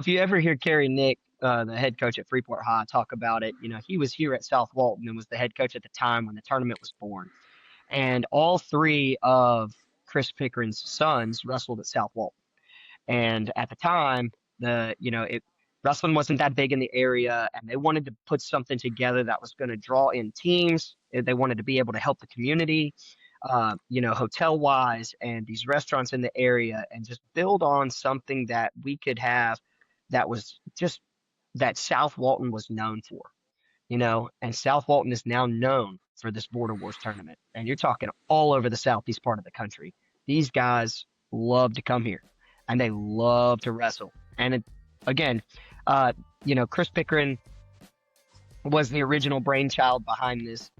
If you ever hear Kerry Nick, the head coach at Freeport High, talk about it, he was here at South Walton and was the head coach at the time when the tournament was born. And all three of Chris Pickren's sons wrestled at South Walton. And at the time, wrestling wasn't that big in the area, and they wanted to put something together that was going to draw in teams. They wanted to be able to help the community, hotel wise, and these restaurants in the area, and just build on something that we could have that was just that South Walton was known for. And South Walton is now known for this Border Wars tournament. And you're talking all over the southeast part of the country. These guys love to come here and they love to wrestle. And again, Chris Pickren was the original brainchild behind this.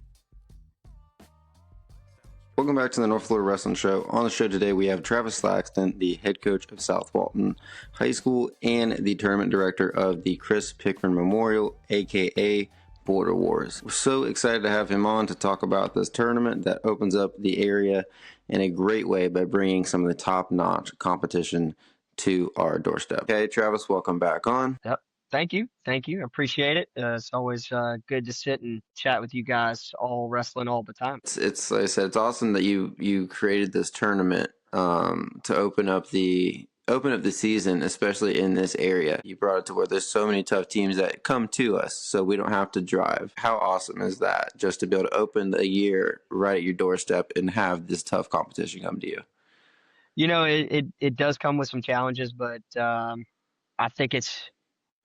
Welcome back to the North Florida Wrestling Show. On the show today, we have Travis Slaxton, the head coach of South Walton High School and the tournament director of the Chris Pickren Memorial, aka Border Wars. We're so excited to have him on to talk about this tournament that opens up the area in a great way by bringing some of the top-notch competition to our doorstep. Okay, Travis, welcome back on. Yep. Thank you. I appreciate it. It's always good to sit and chat with you guys all wrestling all the time. It's like I said, it's awesome that you created this tournament to open up the season, especially in this area. You brought it to where there's so many tough teams that come to us, so we don't have to drive. How awesome is that? Just to be able to open the year right at your doorstep and have this tough competition come to you. It does come with some challenges, but I think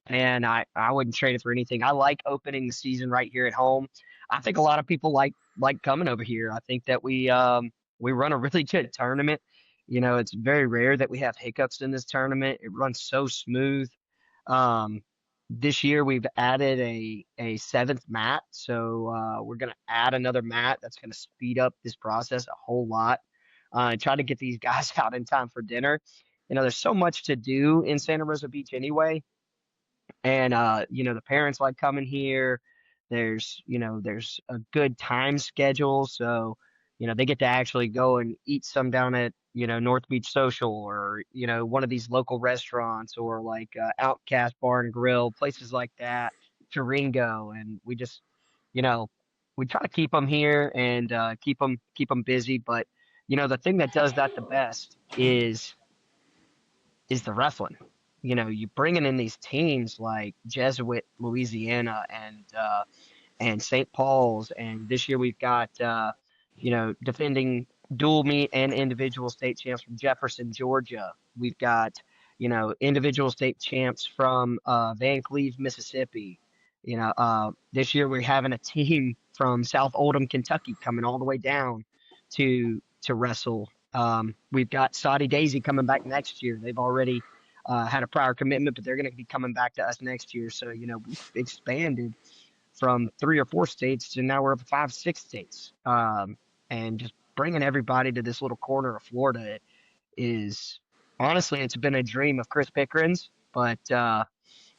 I wouldn't trade it for anything. I like opening the season right here at home. I think a lot of people like coming over here. I think that we run a really good tournament. It's very rare that we have hiccups in this tournament. It runs so smooth. This year we've added a seventh mat, so we're gonna add another mat that's gonna speed up this process a whole lot. And try to get these guys out in time for dinner. There's so much to do in Santa Rosa Beach anyway. And the parents like coming here. There's a good time schedule, so they get to actually go and eat some down at North Beach Social, or one of these local restaurants, or like Outcast Bar and Grill, places like that, Taringo. And we just you know we try to keep them here and keep them busy. But the thing that does that the best is the wrestling. You bringing in these teams like Jesuit, Louisiana, and St. Paul's, and this year we've got defending dual meet and individual state champs from Jefferson, Georgia. We've got individual state champs from Van Cleve, Mississippi. This year we're having a team from South Oldham, Kentucky, coming all the way down to wrestle. We've got Saudi Daisy coming back next year. They've already had a prior commitment, but they're going to be coming back to us next year. So, we've expanded from 3 or 4 states to now we're up to 5, 6 states. And just bringing everybody to this little corner of Florida is honestly, it's been a dream of Chris Pickren's, but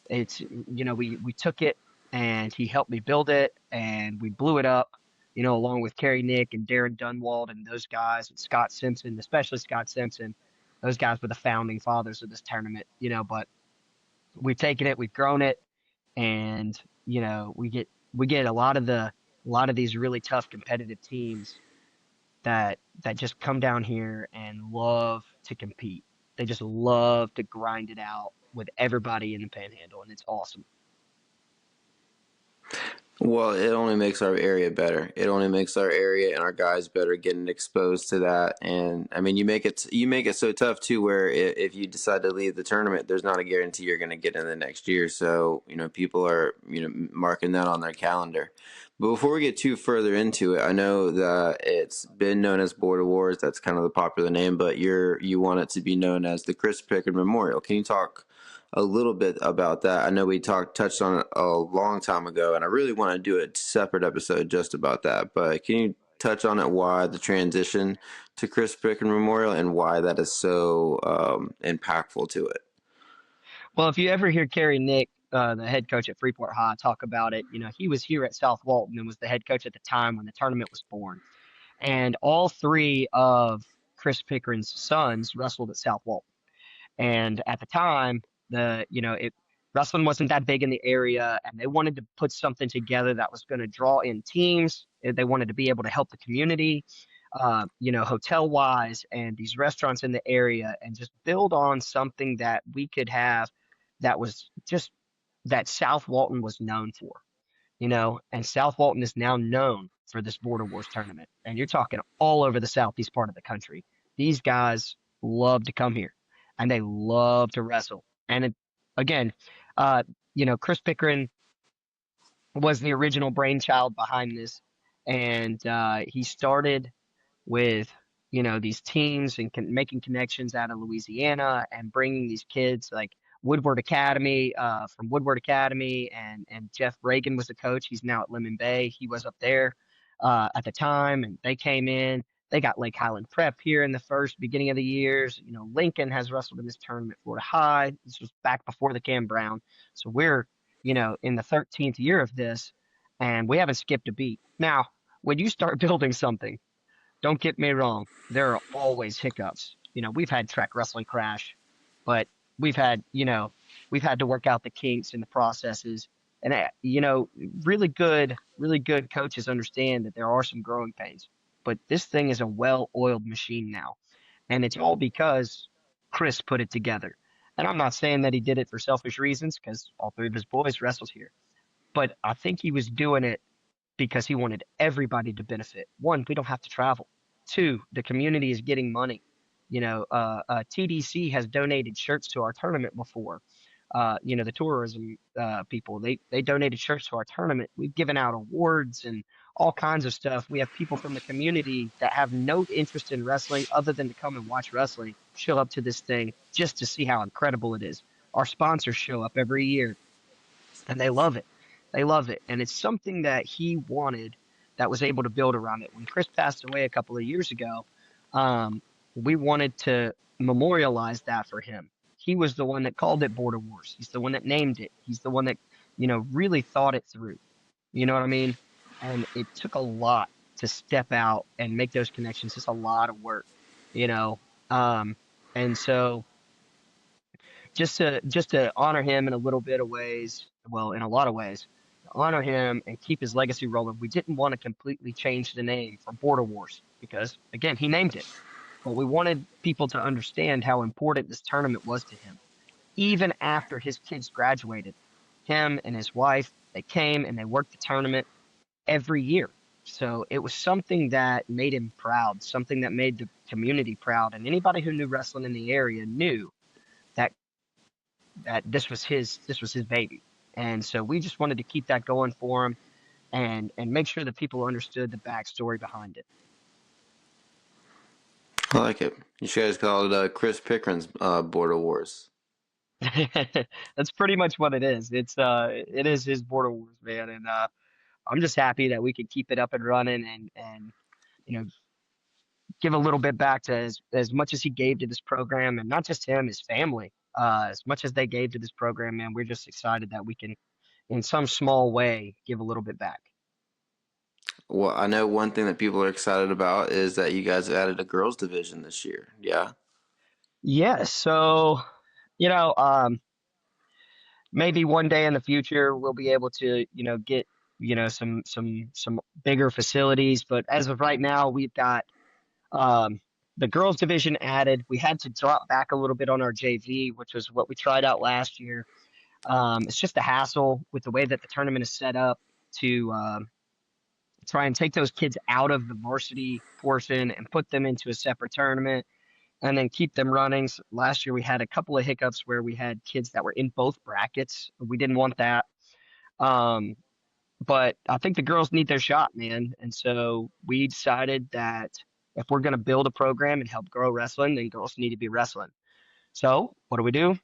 we took it and he helped me build it and we blew it up. Along with Kerry Nick and Darren Dunwald and those guys, and Scott Simpson, especially Scott Simpson. Those guys were the founding fathers of this tournament, but we've taken it, we've grown it, and we get a lot of these really tough competitive teams that just come down here and love to compete. They just love to grind it out with everybody in the Panhandle, and it's awesome. Well, it only makes our area better. It only makes our area and our guys better getting exposed to that. And I mean, you make it so tough too, where if you decide to leave the tournament, there's not a guarantee you're going to get in the next year. So people are marking that on their calendar. But before we get too further into it, I know that it's been known as Border Wars. That's kind of the popular name, but you want it to be known as the Chris Pickren Memorial. Can you talk a little bit about that? I know we touched on it a long time ago, and I really want to do a separate episode just about that. But can you touch on it, why the transition to Chris Pickren Memorial and why that is so impactful to it? Well, if you ever hear Kerry Nick, the head coach at Freeport High, talk about it, he was here at South Walton and was the head coach at the time when the tournament was born. And all three of Chris Pickren's sons wrestled at South Walton. And at the time, Wrestling wasn't that big in the area, and they wanted to put something together that was going to draw in teams. They wanted to be able to help the community, hotel wise, and these restaurants in the area, and just build on something that we could have that was just that South Walton was known for, and South Walton is now known for this Border Wars tournament. And you're talking all over the southeast part of the country. These guys love to come here and they love to wrestle. And again, uh, Chris Pickren was the original brainchild behind this. And he started with these teams and making connections out of Louisiana and bringing these kids like Woodward Academy from Woodward Academy and Jeff Reagan was the coach. He's now at Lemon Bay. He was up there at the time, and they came in. They got Lake Highland Prep here in the first beginning of the years. Lincoln has wrestled in this tournament. Florida High. This was back before the Cam Brown. So we're in the 13th year of this, and we haven't skipped a beat. Now, when you start building something, don't get me wrong, there are always hiccups. We've had track wrestling crash, but we've had, we've had to work out the kinks and the processes. And, really good coaches understand that there are some growing pains. But this thing is a well-oiled machine now. And it's all because Chris put it together. And I'm not saying that he did it for selfish reasons because all three of his boys wrestled here. But I think he was doing it because he wanted everybody to benefit. One, we don't have to travel. Two, the community is getting money. TDC has donated shirts to our tournament before. The tourism people, they donated shirts to our tournament. We've given out awards and all kinds of stuff. We have people from the community that have no interest in wrestling other than to come and watch wrestling show up to this thing just to see how incredible it is. Our sponsors show up every year and they love it. They love it. And it's something that he wanted that was able to build around it. When Chris passed away a couple of years ago, we wanted to memorialize that for him. He was the one that called it Border Wars. He's the one that named it. He's the one that, really thought it through. You know what I mean? And it took a lot to step out and make those connections. It's a lot of work, you know. And so just to honor him in a little bit of ways, well, in a lot of ways, to honor him and keep his legacy rolling, we didn't want to completely change the name from Border Wars because, again, he named it. But we wanted people to understand how important this tournament was to him. Even after his kids graduated, him and his wife, they came and they worked the tournament every year. So it was something that made him proud, something that made the community proud. And anybody who knew wrestling in the area knew that this was his baby. And so we just wanted to keep that going for him and make sure that people understood the backstory behind it. I like it. You guys call it Chris Pickren's Border Wars. That's pretty much what it is. It is his Border Wars, man, and I'm just happy that we could keep it up and running and you know give a little bit back to as much as he gave to this program, and not just him, his family. As much as they gave to this program, man, we're just excited that we can, in some small way, give a little bit back. Well, I know one thing that people are excited about is that you guys have added a girls division this year. Yeah. Yes, so you know, maybe one day in the future we'll be able to, get, some bigger facilities. But as of right now, we've got um, the girls division added. We had to drop back a little bit on our JV, which was what we tried out last year. It's just a hassle with the way that the tournament is set up to try and take those kids out of the varsity portion and put them into a separate tournament and then keep them running. So last year we had a couple of hiccups where we had kids that were in both brackets. We didn't want that. Um, but I think the girls need their shot, man. And so we decided that if we're going to build a program and help grow wrestling, then girls need to be wrestling. So what do?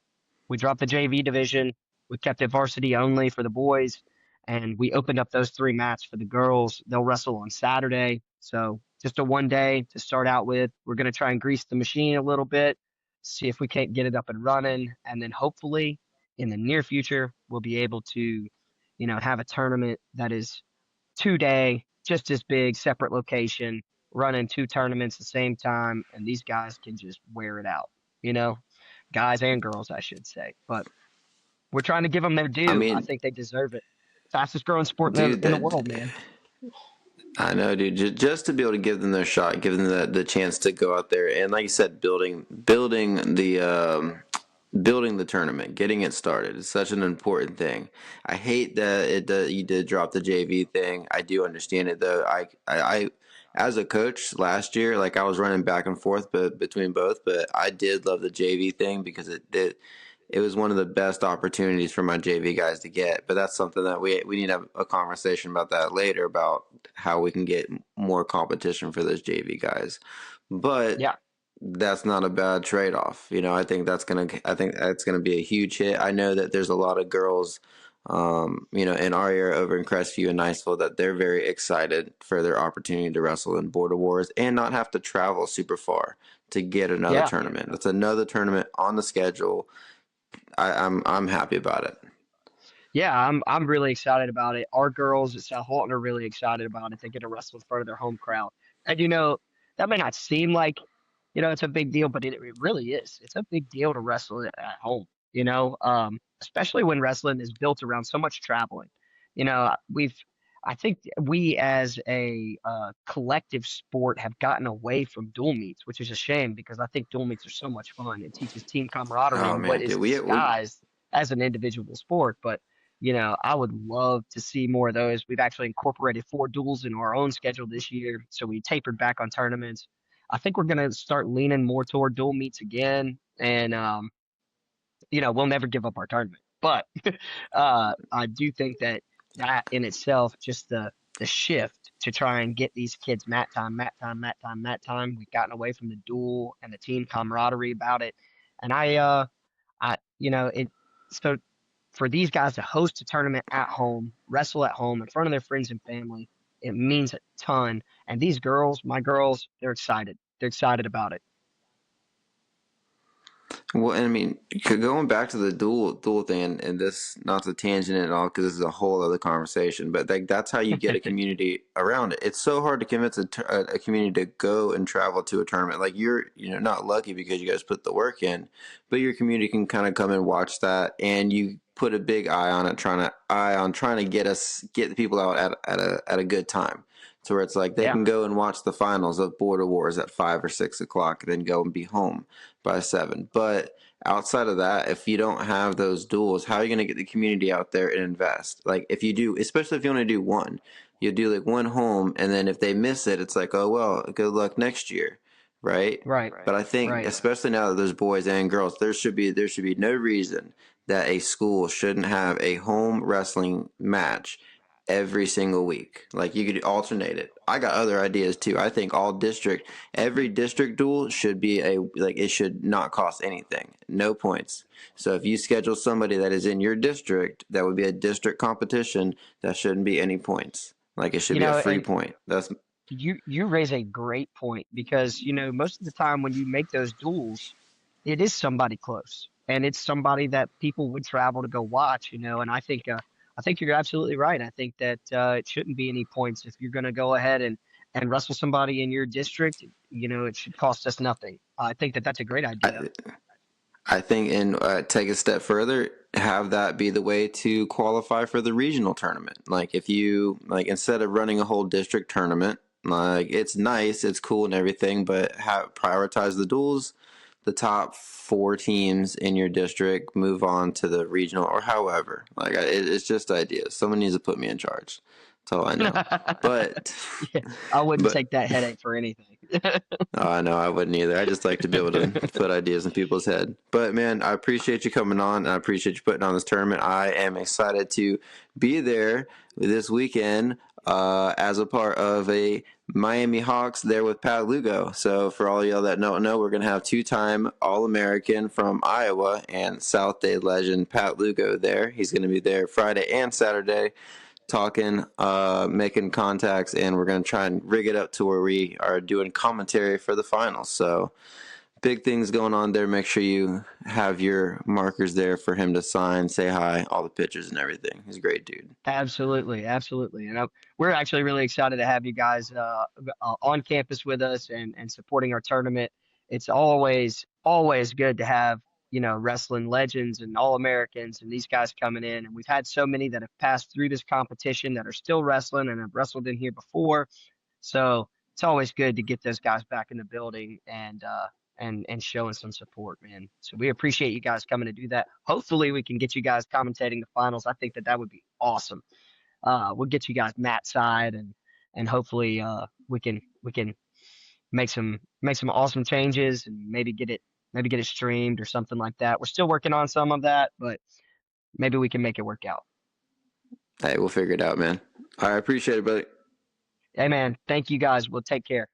We dropped the JV division. We kept it varsity only for the boys, and we opened up those three mats for the girls. They'll wrestle on Saturday. So just a one day to start out with. We're going to try and grease the machine a little bit, see if we can't get it up and running, and then hopefully in the near future we'll be able to, have a tournament that is 2 day, just as big, separate location, running two tournaments at the same time, and these guys can just wear it out, you know? guys and girls, I should say. But we're trying to give them their I due. I mean, think they deserve it. Fastest growing sport dude, in the that world, man. I know, dude. Just to be able to give them their shot, give them the chance to go out there and, like you said, building the tournament, getting it started is such an important thing. I hate that you did drop the JV thing. I do understand it though. As a coach last year, like I was running back and forth between both, but I did love the JV thing because it was one of the best opportunities for my JV guys to get. But that's something that we need to have a conversation about that later about how we can get more competition for those JV guys. But Yeah, that's not a bad trade off. I think that's gonna be a huge hit. I know that there's a lot of girls, in our area over in Crestview and Niceville that they're very excited for their opportunity to wrestle in Border Wars and not have to travel super far to get another yeah. tournament. That's another tournament on the schedule. I'm happy about it. Yeah, I'm really excited about it. Our girls at South Walton are really excited about it. They get to wrestle in front of their home crowd. And that may not seem like, it's a big deal, but it really is. It's a big deal to wrestle at home, especially when wrestling is built around so much traveling. I think we as a collective sport have gotten away from dual meets, which is a shame because I think dual meets are so much fun. It teaches team camaraderie Oh in what man, is dude, we disguised as an individual sport. But I would love to see more of those. We've actually incorporated 4 duels in our own schedule this year, so we tapered back on tournaments. I think we're gonna start leaning more toward dual meets again, and we'll never give up our tournament. But I do think that in itself, just the shift to try and get these kids mat time, mat time, mat time, mat time. We've gotten away from the duel and the team camaraderie about it, and it. So for these guys to host a tournament at home, wrestle at home in front of their friends and family, it means a ton. And these girls, my girls, they're excited. They're excited about it. Well, and I mean, going back to the dual thing, and this not to tangent at all because this is a whole other conversation, but like that's how you get a community around it. It's so hard to convince a community to go and travel to a tournament. Like you're not lucky because you guys put the work in, but your community can kind of come and watch that, and you put a big eye on it, trying to get the people out at a good time. So where it's like they Yeah. can go and watch the finals of Border Wars at 5 or 6 o'clock, and then go and be home by 7. But outside of that, if you don't have those duels, how are you going to get the community out there and invest? Like if you do, especially if you only do one, you do like one home, and then if they miss it, it's like, oh well, good luck next year, right? Right. But I think, Right. especially now that there's boys and girls, there should be no reason that a school shouldn't have a home wrestling match every single week. Like you could alternate it. I got other ideas too. I think every district duel should be it should not cost anything, no points. So if you schedule somebody that is in your district, that would be a district competition. That shouldn't be any points. Like it should be a free And point. That's you raise a great point because most of the time when you make those duels, it is somebody close and it's somebody that people would travel to go watch. And I think you're absolutely right. I think that it shouldn't be any points if you're going to go ahead and wrestle somebody in your district. It should cost us nothing. I think that that's a great idea. I, I think, and take a step further, have that be the way to qualify for the regional tournament. Like if you instead of running a whole district tournament, like it's nice, it's cool and everything, but prioritize the duels. The top 4 teams in your district move on to the regional, or however. It's just ideas. Someone needs to put me in charge. That's all I know. But Yeah, I wouldn't but take that headache for anything. Oh, no, I wouldn't either. I just like to be able to put ideas in people's head. But man, I appreciate you coming on, and I appreciate you putting on this tournament. I am excited to be there this weekend as a part of a Miami Hawks there with Pat Lugo. So for all y'all that don't know, we're gonna have 2-time All-American from Iowa and South Dade legend Pat Lugo there. He's gonna be there Friday and Saturday talking, making contacts, and we're going to try and rig it up to where we are doing commentary for the finals. So big things going on there. Make sure you have your markers there for him to sign, say hi, all the pictures and everything. He's a great dude. Absolutely, absolutely. And we're actually really excited to have you guys on campus with us and supporting our tournament. It's always good to have wrestling legends and All Americans and these guys coming in. And we've had so many that have passed through this competition that are still wrestling and have wrestled in here before. So it's always good to get those guys back in the building and showing some support, man. So we appreciate you guys coming to do that. Hopefully we can get you guys commentating the finals. I think that would be awesome. We'll get you guys mat side and hopefully we can make some awesome changes and maybe get it streamed or something like that. We're still working on some of that, but maybe we can make it work out. Hey, we'll figure it out, man. All right, I appreciate it, buddy. Hey man, thank you guys. We'll take care.